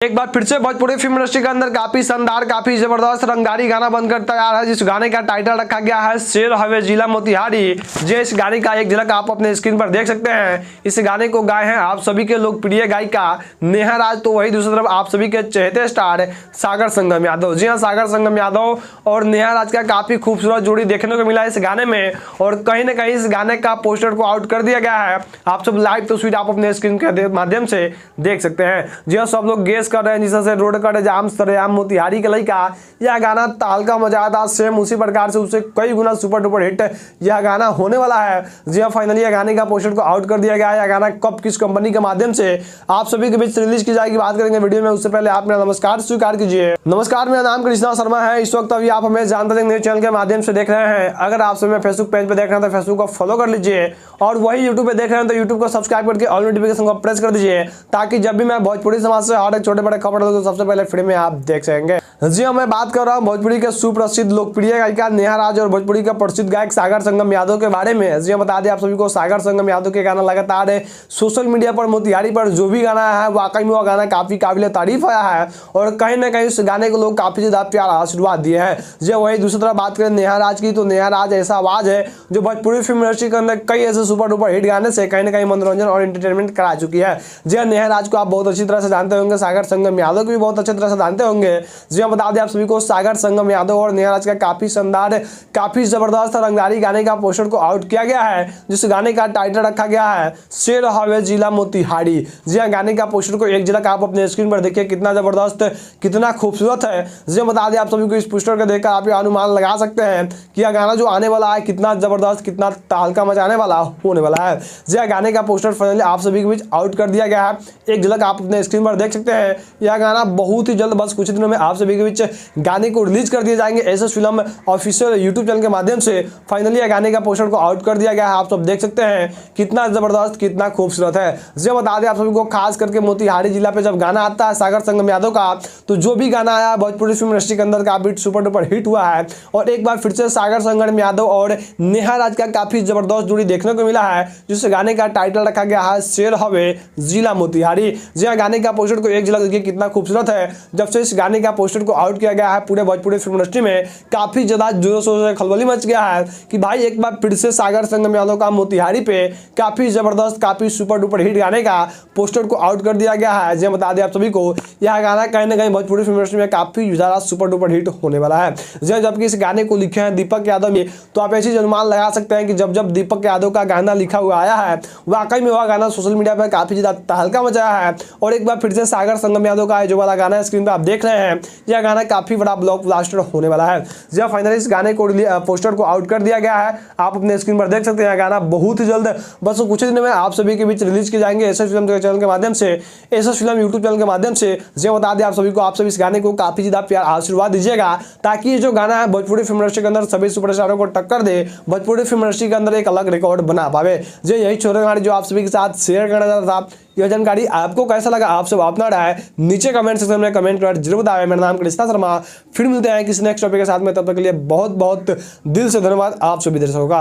एक बार फिर से भोजपुरी फिल्म इंडस्ट्री के अंदर काफी शानदार काफी जबरदस्त रंगारी गाना बनकर तैयार है, जिस गाने का टाइटल रखा गया है शेर हवे जिला मोतिहारी। जिस गाने का एक झलक आप अपने स्क्रीन पर देख सकते हैं। इस गाने को गाए हैं आप सभी के लोकप्रिय गायिका नेहा राज, तो वही दूसरी तरफ आप सभी के चहेते स्टार सागर संगम यादव। जी हाँ, सागर संगम यादव और नेहा राज का काफी खूबसूरत जोड़ी देखने को मिला इस गाने में, और कहीं ना कहीं इस गाने का पोस्टर को आउट कर दिया गया है। आप सब लाइव तस्वीर आप अपने स्क्रीन के माध्यम से देख सकते हैं। जी हाँ, सब लोग गेस कर रहे हैं जिससे रोड कट जाम सरेआम मोतिहारी के लड़का। यह गाना तालका मजा था, सेम उसी प्रकार से उससे कई गुना सुपर डुपर हिट यह गाना होने वाला है। जी हाँ, फाइनली यह गाने का पोस्टर को आउट कर दिया गया है। यह गाना कब किस कंपनी के माध्यम से आप सभी के बीच रिलीज की जाएगी बात करेंगे वीडियो में। उससे पहले आप मेरा नमस्कार स्वीकार कीजिए। नमस्कार, मेरा नाम कृष्णा शर्मा है। इस वक्त अभी आप हमें जानते हैं चैनल के माध्यम से देख रहे हैं। अगर आप सभी फेसबुक पेज पे देख रहे हैं तो फेसबुक को फॉलो कर लीजिए, और वही यूट्यूब पे देख रहे हैं तो यूट्यूब को सब्सक्राइब करके ऑल नोटिफिकेशन को प्रेस कर दीजिए, ताकि जब भी मैं भोजपुरी समाज से हर एक छोटे बड़े खबर तो सबसे पहले फ्री में आप देख सकेंगे। जी हाँ, मैं बात कर रहा हूँ भोजपुरी के सुप्रसिद्ध लोकप्रिय गायिका नेहा राज और भोजपुरी का प्रसिद्ध गायक सागर संगम यादव के बारे में। जी हाँ, बता दें आप सभी को सागर संगम यादव के गाना लगातार सोशल मीडिया पर मोतिहारी पर जो भी गाना है वाकई में वो गाना काफी काबिल तारीफ आया है, और कहीं ना कहीं उस गाने को लोग काफी ज्यादा प्यार आशीर्वाद दिए हैं। जी वही दूसरी तरफ बात करें नेहा राज की, तो नेहा राज ऐसा आवाज है जो भोजपुरी फिल्म इंडस्ट्री के अंदर कई ऐसे सुपर डुपर हिट गाने से कहीं ना कहीं मनोरंजन और एंटरटेनमेंट करा चुकी है। जी हाँ, नेहा राज को आप बहुत अच्छी तरह से जानते होंगे, सागर संगम यादव को भी बहुत अच्छी तरह से जानते होंगे। जी हाँ, बता दें आप सभी को सागर संगम यादव और नेहा राज का काफी शानदार काफी जबरदस्त रंगदारी गाने का पोस्टर को आउट किया गया है, जिस गाने का टाइटल रखा गया है शेर हवे जिला मोतिहारी। जी हाँ, गाने का पोस्टर को एक झलक आप अपने स्क्रीन पर देखिए, कितना जबरदस्त कितना खूबसूरत है। जी बता दें आप सभी को इस पोस्टर को देखकर आप अनुमान लगा सकते हैं कि यह गाना जो आने वाला है कितना जबरदस्त कितना तहलका मचाने वाला होने वाला है। जी गाने का पोस्टर फाइनली आप सभी के बीच आउट कर दिया गया है। एक झलक आप अपने स्क्रीन पर देख सकते हैं। यह गाना बहुत ही जल्द बस कुछ दिनों में आप सभी के बीच गाने को रिलीज कर दिए जाएंगे। SS film official YouTube channel के माध्यम से फाइनली यह गाने का पोस्टर को आउट कर दिया गया है। आप सब देख सकते हैं कितना जबरदस्त कितना खूबसूरत है। जी बता दें आप सभी को, खास करके मोतिहारी जिला पे जब गाना आता है सागर संगम यादव का, तो जो भी गाना आया भोजपुरी फिल्म इंडस्ट्री के अंदर काफी सुपर डुपर हिट हुआ है। और एक बार फिर से सागर संगम यादव और नेहा राज का काफी जबरदस्त जोड़ी देखने को मिला है, जिस गाने का टाइटल रखा गया है शेर हवे जिला मोतिहारी। जी हाँ, गाने का पोस्टर को एक झलक देखिए कितना खूबसूरत है। जब से इस गाने का पोस्टर को आउट किया गया है पूरे भोजपुरी फिल्म इंडस्ट्री में काफी ज्यादा जोरों शोरों से खलबली मच गया है कि भाई एक बार फिर से सागर संगम यादव का मोतिहारी पे काफी जबरदस्त काफी सुपर डुपर हिट गाने का पोस्टर को आउट कर दिया गया है। जी बता दें आप सभी को, यह गाना कहीं ना कहीं भोजपुरी फिल्म इंडस्ट्री में काफी ज्यादा सुपर डुपर हिट होने वाला है। जबकि इस गाने को लिखे हैं दीपक यादव ने, तो आप ऐसी अनुमान लगा सकते हैं कि जब जब दीपक यादव का गाना लिखा हुआ आया है वाकई में वह गाना सोशल मीडिया पर काफी ज्यादा तहलका मचाया है। और एक बार फिर से सागर संगम यादव का जो वाला गाना स्क्रीन पर आप देख रहे हैं, यह गाना काफी बड़ा ब्लॉकबस्टर होने वाला है। जब फाइनली इस गाने को पोस्टर को आउट कर दिया गया है, आप अपने स्क्रीन पर देख सकते हैं। गाना बहुत ही जल्द बस कुछ दिन में आप सभी के बीच रिलीज की जाएंगे एसएस फिल्म के चैनल के माध्यम से, एसएस फिल्म यूट्यूब चैनल के माध्यम से। जी बता दें आप सभी को, आप सभी इस गाने को काफी ज्यादा प्यार आशीर्वाद दीजिएगा, ताकि ये जो गाना है भोजपुरी फिल्म इंडस्ट्री के अंदर सभी सुपरस्टारों को टक्कर दे, भोजपुरी फिल्म इंडस्ट्री के अंदर एक अलग रिकॉर्ड बना पावे। जी यही छोटे गाड़ी जो आप सभी के साथ शेयर करना चाहता था। यह जानकारी आपको कैसा लगा, आप सब अपना राय नीचे कमेंट सेक्शन में कमेंट कर जरूर बताएं। मेरा नाम कृष्णा शर्मा, फिर मिलते हैं किसी नेक्स्ट टॉपिक के साथ में। तब तक के लिए बहुत बहुत दिल से धन्यवाद आप सभी दर्शकों का।